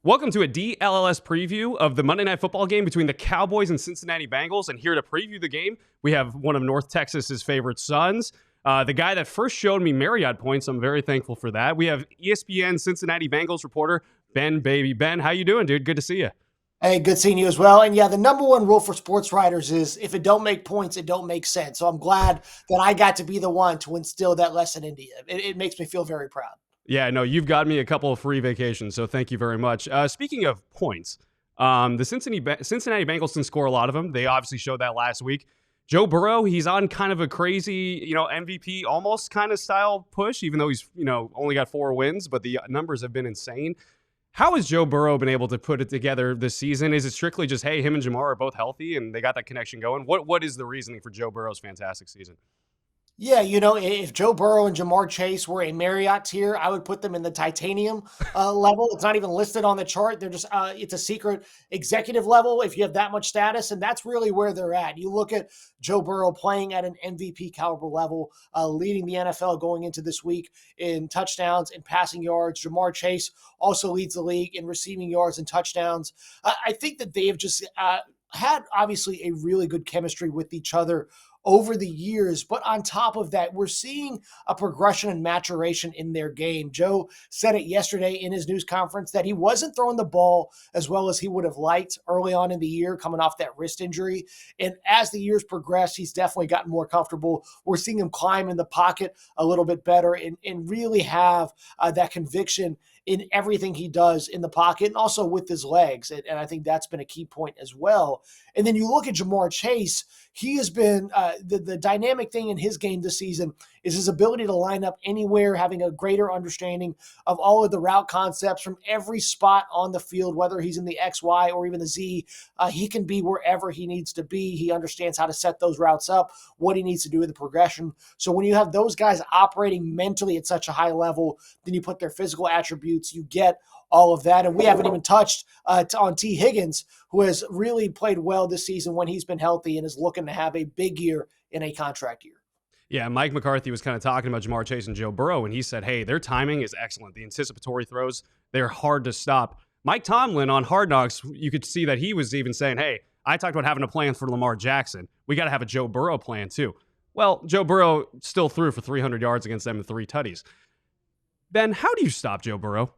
Welcome to a DLLS preview of the Monday Night Football game between the Cowboys and Cincinnati Bengals. And here to preview the game, we have one of North Texas's favorite sons, the guy that first showed me Marriott points. I'm very thankful for that. We have ESPN Cincinnati Bengals reporter Ben Baby. Ben, how you doing, dude? Good to see you. Hey, good seeing you as well. And yeah, the number one rule for sports writers is if it don't make points, it don't make sense. So I'm glad that I got to be the one to instill that lesson into you. It makes me feel very proud. Yeah, no, you've got me a couple of free vacations, so thank you very much. Speaking of points, the Cincinnati Bengals can score a lot of them. They obviously showed that last week. Joe Burrow, he's on kind of a crazy, MVP almost kind of style push, even though he's, only got 4 wins, but the numbers have been insane. How has Joe Burrow been able to put it together this season? Is it strictly just, hey, him and Jamar are both healthy and they got that connection going? What is the reasoning for Joe Burrow's fantastic season? Yeah, if Joe Burrow and Jamar Chase were a Marriott tier, I would put them in the titanium level. It's not even listed on the chart. They're just, it's a secret executive level if you have that much status, and that's really where they're at. You look at Joe Burrow playing at an MVP caliber level, leading the NFL going into this week in touchdowns and passing yards. Jamar Chase also leads the league in receiving yards and touchdowns. I think that they have just had, obviously, a really good chemistry with each other over the years. But on top of that, we're seeing a progression and maturation in their game. Joe said it yesterday in his news conference that he wasn't throwing the ball as well as he would have liked early on in the year, coming off that wrist injury. And as the years progress, he's definitely gotten more comfortable. We're seeing him climb in the pocket a little bit better and really have that conviction in everything he does in the pocket and also with his legs. And I think that's been a key point as well. And then you look at Jamar Chase, he has been the dynamic thing in his game this season is his ability to line up anywhere, having a greater understanding of all of the route concepts from every spot on the field, whether he's in the X, Y, or even the Z. He can be wherever he needs to be. He understands how to set those routes up, what he needs to do in the progression. So when you have those guys operating mentally at such a high level, then you put their physical attributes, you get all of that. And we haven't even touched on T. Higgins, who has really played well this season when he's been healthy and is looking to have a big year in a contract year. Yeah, Mike McCarthy was kind of talking about Jamar Chase and Joe Burrow, and he said, hey, their timing is excellent. The anticipatory throws, they're hard to stop. Mike Tomlin on Hard Knocks, you could see that he was even saying, hey, I talked about having a plan for Lamar Jackson. We got to have a Joe Burrow plan too. Well, Joe Burrow still threw for 300 yards against them and 3 tutties. Ben, how do you stop Joe Burrow?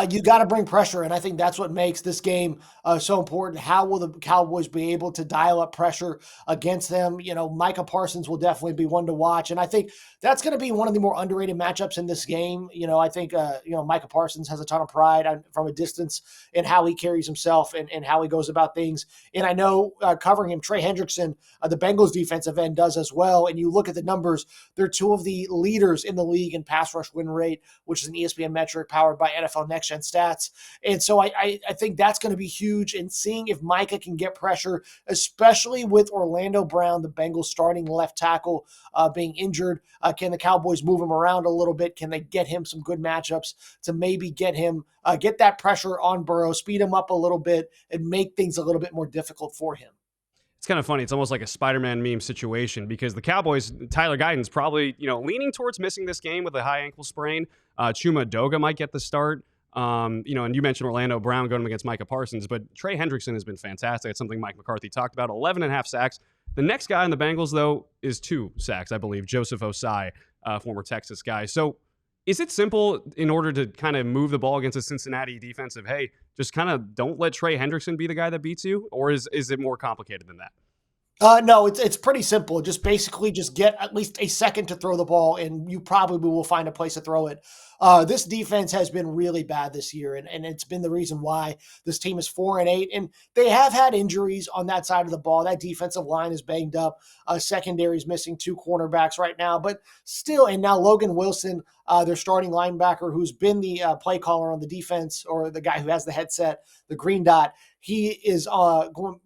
You got to bring pressure, and I think that's what makes this game so important. How will the Cowboys be able to dial up pressure against them? Micah Parsons will definitely be one to watch, and I think that's going to be one of the more underrated matchups in this game. I think Micah Parsons has a ton of pride from a distance in how he carries himself and how he goes about things. And I know covering him, Trey Hendrickson, the Bengals defensive end, does as well. And you look at the numbers; they're 2 of the leaders in the league in pass rush win rate, which is an ESPN metric powered by NFL Next Gen Stats. And so I think that's going to be huge. And seeing if Micah can get pressure, especially with Orlando Brown, the Bengals starting left tackle, being injured. Can the Cowboys move him around a little bit? Can they get him some good matchups to maybe get that pressure on Burrow, speed him up a little bit, and make things a little bit more difficult for him? It's kind of funny. It's almost like a Spider-Man meme situation because the Cowboys, Tyler Guyton's probably, leaning towards missing this game with a high ankle sprain. Chuma Doga might get the start. And you mentioned Orlando Brown going against Micah Parsons, but Trey Hendrickson has been fantastic. It's something Mike McCarthy talked about, 11.5 sacks. The next guy on the Bengals, though, is 2 sacks, I believe, Joseph Osai, former Texas guy. So is it simple in order to kind of move the ball against a Cincinnati defense of, hey, just kind of don't let Trey Hendrickson be the guy that beats you? Or is it more complicated than that? No, it's pretty simple. Just basically just get at least a second to throw the ball, and you probably will find a place to throw it. This defense has been really bad this year, and it's been the reason why this team is 4-8. And they have had injuries on that side of the ball. That defensive line is banged up. Secondary is missing 2 cornerbacks right now, but still. And now Logan Wilson, their starting linebacker, who's been the play caller on the defense, or the guy who has the headset, the green dot. He is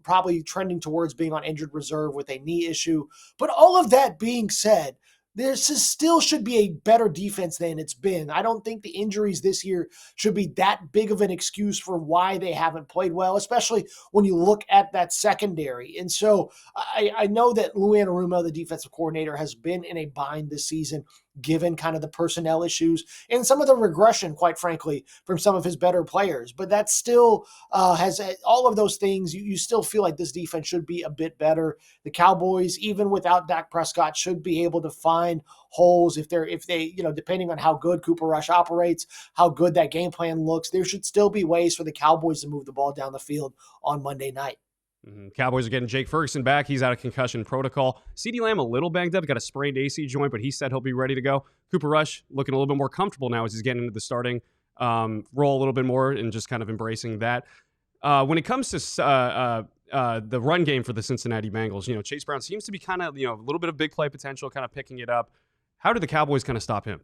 probably trending towards being on injured reserve with a knee issue. But all of that being said, this still should be a better defense than it's been. I don't think the injuries this year should be that big of an excuse for why they haven't played well, especially when you look at that secondary. And so I know that Lou Anarumo, the defensive coordinator, has been in a bind this season, given kind of the personnel issues and some of the regression, quite frankly, from some of his better players. But that still has all of those things. You still feel like this defense should be a bit better. The Cowboys, even without Dak Prescott, should be able to find holes if they, depending on how good Cooper Rush operates, how good that game plan looks, there should still be ways for the Cowboys to move the ball down the field on Monday night. Cowboys are getting Jake Ferguson back. He's out of concussion protocol. CeeDee Lamb a little banged up. Got a sprained AC joint, but he said he'll be ready to go. Cooper Rush looking a little bit more comfortable now as he's getting into the starting role a little bit more and just kind of embracing that. When it comes to the run game for the Cincinnati Bengals, Chase Brown seems to be kind of, a little bit of big play potential, kind of picking it up. How do the Cowboys kind of stop him?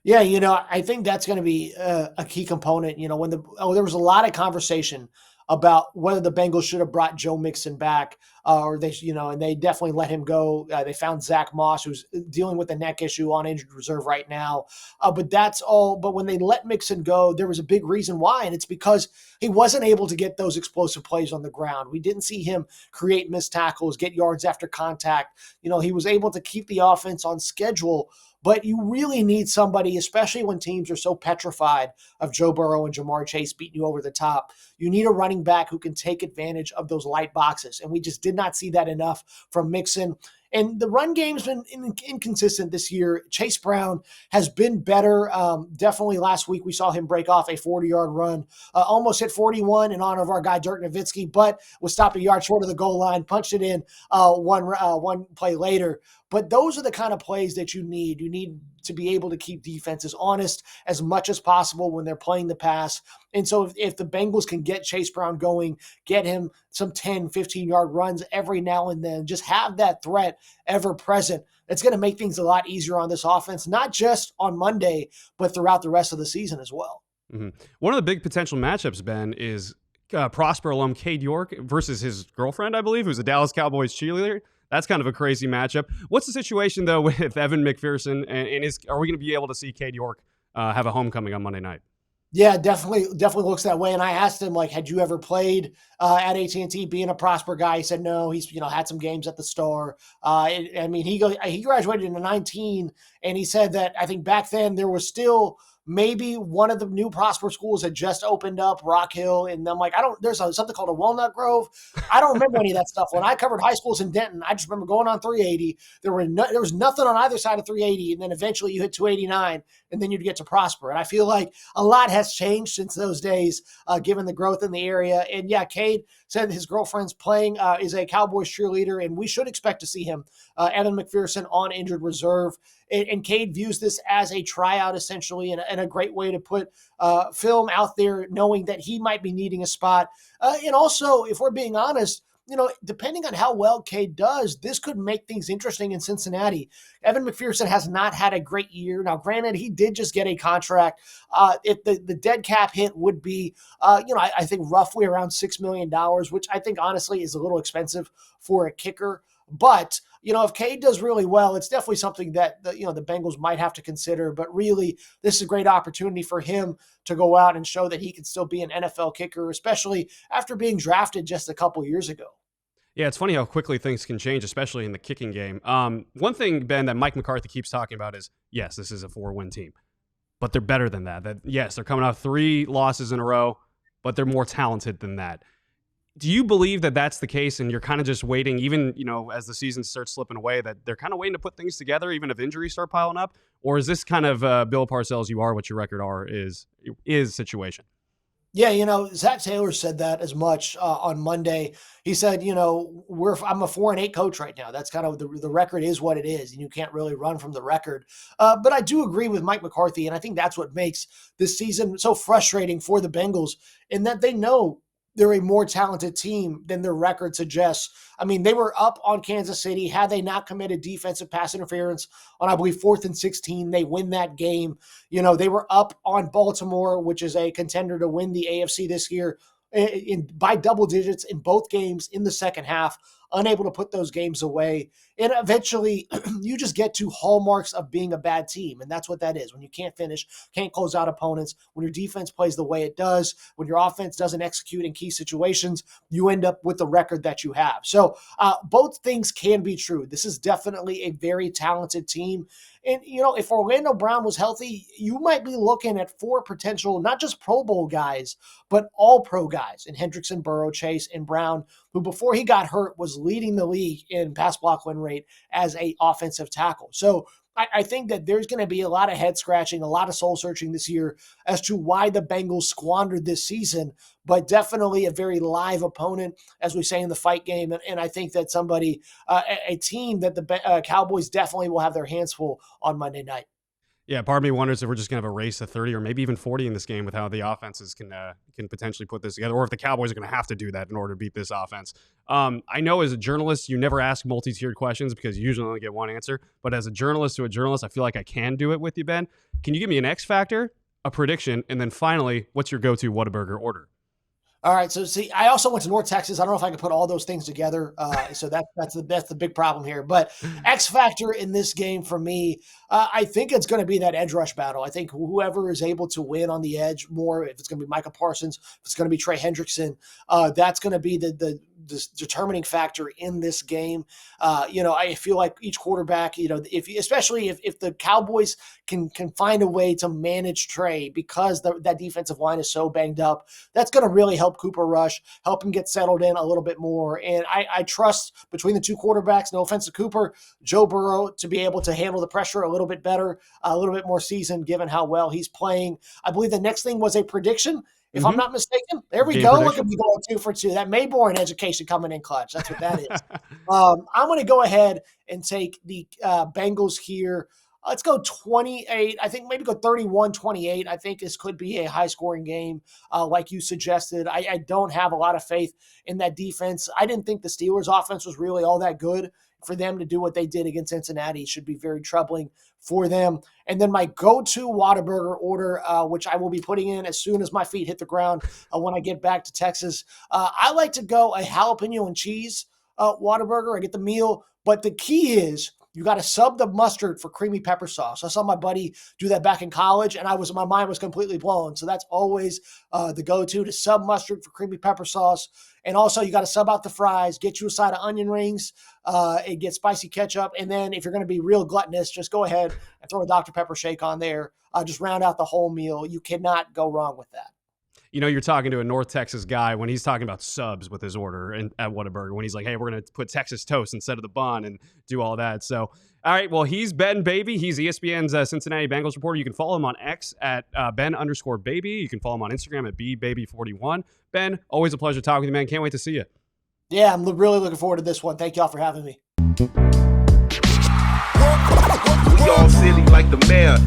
Yeah, I think that's going to be a key component. There was a lot of conversation about whether the Bengals should have brought Joe Mixon back, or and they definitely let him go. They found Zach Moss, who's dealing with a neck issue on injured reserve right now. But that's all. But when they let Mixon go, there was a big reason why, and it's because he wasn't able to get those explosive plays on the ground. We didn't see him create missed tackles, get yards after contact. He was able to keep the offense on schedule. But you really need somebody, especially when teams are so petrified of Joe Burrow and Jamar Chase beating you over the top. You need a running back who can take advantage of those light boxes. And we just did not see that enough from Mixon. And the run game's been inconsistent this year. Chase Brown has been better. Definitely last week we saw him break off a 40-yard run. Almost hit 41 in honor of our guy Dirk Nowitzki, but was stopped a yard short of the goal line, punched it in one play later. But those are the kind of plays that you need. You need to be able to keep defenses honest as much as possible when they're playing the pass. And so if the Bengals can get Chase Brown going, get him some 10, 15-yard runs every now and then, just have that threat ever present, it's going to make things a lot easier on this offense, not just on Monday, but throughout the rest of the season as well. Mm-hmm. One of the big potential matchups, Ben, is Prosper alum Cade York versus his girlfriend, I believe, who's a Dallas Cowboys cheerleader. That's kind of a crazy matchup. What's the situation, though, with Evan McPherson? And are we going to be able to see Cade York have a homecoming on Monday night? Yeah, definitely looks that way. And I asked him, had you ever played at AT&T being a Prosper guy? He said no. He's had some games at the Star. He graduated in 19, and he said that I think back then there was still maybe one of the new Prosper schools had just opened up, Rock Hill, and I'm like, there's something called a Walnut Grove. I don't remember any of that stuff. When I covered high schools in Denton, I just remember going on 380. There was nothing on either side of 380, and then eventually you hit 289, and then you'd get to Prosper. And I feel like a lot has changed since those days, given the growth in the area. And yeah, Cade said his girlfriend's playing, is a Cowboys cheerleader, and we should expect to see him, Evan McPherson, on injured reserve. And Cade views this as a tryout, essentially, and a great way to put film out there, knowing that he might be needing a spot. And also, if we're being honest, depending on how well Cade does, this could make things interesting in Cincinnati. Evan McPherson has not had a great year. Now, granted, he did just get a contract. If the dead cap hit would be, I think roughly around $6 million, which I think honestly is a little expensive for a kicker. But, if Cade does really well, it's definitely something that the Bengals might have to consider. But really, this is a great opportunity for him to go out and show that he can still be an NFL kicker, especially after being drafted just a couple years ago. Yeah, it's funny how quickly things can change, especially in the kicking game. One thing, Ben, that Mike McCarthy keeps talking about is, yes, this is a 4-win team, but they're better than that. Yes, they're coming off 3 losses in a row, but they're more talented than that. Do you believe that that's the case, and you're kind of just waiting, even as the season starts slipping away, that they're kind of waiting to put things together, even if injuries start piling up? Or is this kind of Bill Parcells, you are what your record are is situation? Yeah, Zach Taylor said that as much on Monday. He said, I'm a 4-8 coach right now. That's kind of the record is what it is, and you can't really run from the record. But I do agree with Mike McCarthy, and I think that's what makes this season so frustrating for the Bengals, in that they know they're a more talented team than their record suggests. I mean, they were up on Kansas City. Had they not committed defensive pass interference on, I believe, 4th and 16, they win that game. They were up on Baltimore, which is a contender to win the AFC this year, by double digits in both games in the second half. unable to put those games away. And eventually you just get to hallmarks of being a bad team. And that's what that is. When you can't finish, can't close out opponents, when your defense plays the way it does, when your offense doesn't execute in key situations, you end up with the record that you have. So both things can be true. This is definitely a very talented team. And, if Orlando Brown was healthy, you might be looking at 4 potential, not just Pro Bowl guys, but all pro guys in Hendrickson, Burrow, Chase, and Brown, who before he got hurt was leading the league in pass block win rate as a offensive tackle. So I think that there's going to be a lot of head scratching, a lot of soul searching this year as to why the Bengals squandered this season, but definitely a very live opponent, as we say in the fight game. And I think that a team that the Cowboys definitely will have their hands full on Monday night. Yeah, part of me wonders if we're just going to have a race to 30 or maybe even 40 in this game with how the offenses can potentially put this together, or if the Cowboys are going to have to do that in order to beat this offense. I know as a journalist, you never ask multi-tiered questions because you usually only get one answer. But as a journalist to a journalist, I feel like I can do it with you, Ben. Can you give me an X factor, a prediction, and then finally, what's your go-to Whataburger order? All right. So see, I also went to North Texas. I don't know if I can put all those things together. So that's the big problem here. But X factor in this game for me, I think it's going to be that edge rush battle. I think whoever is able to win on the edge more, if it's going to be Micah Parsons, if it's going to be Trey Hendrickson, that's going to be the determining factor in this game. I feel like each quarterback, especially if the Cowboys can find a way to manage Trey because that defensive line is so banged up, that's going to really help Cooper Rush, help him get settled in a little bit more. And I trust between the two quarterbacks, no offense to Cooper, Joe Burrow to be able to handle the pressure a little bit better, a little bit more seasoned given how well he's playing. I believe the next thing was a prediction. If I'm not mistaken, there we go. Look at me going 2 for 2. That Mayborn education coming in clutch. That's what that is. I'm going to go ahead and take the Bengals here. Let's go 28. I think maybe go 31-28. I think this could be a high-scoring game, like you suggested. I don't have a lot of faith in that defense. I didn't think the Steelers' offense was really all that good. For them to do what they did against Cincinnati should be very troubling for them. And then my go-to Whataburger order, which I will be putting in as soon as my feet hit the ground when I get back to Texas. I like to go a jalapeno and cheese Whataburger. I get the meal, but the key is you got to sub the mustard for creamy pepper sauce. I saw my buddy do that back in college, and my mind was completely blown. So that's always the go-to, to sub mustard for creamy pepper sauce. And also, you got to sub out the fries, get you a side of onion rings, and get spicy ketchup. And then if you're going to be real gluttonous, just go ahead and throw a Dr. Pepper shake on there. Just round out the whole meal. You cannot go wrong with that. You're talking to a North Texas guy when he's talking about subs with his order at Whataburger, when he's like, hey, we're going to put Texas toast instead of the bun and do all that. So, all right, well, he's Ben Baby. He's ESPN's Cincinnati Bengals reporter. You can follow him on X at Ben_Baby. You can follow him on Instagram at BBaby41. Ben, always a pleasure talking with you, man. Can't wait to see you. Yeah, I'm really looking forward to this one. Thank y'all for having me. We all silly like the mayor.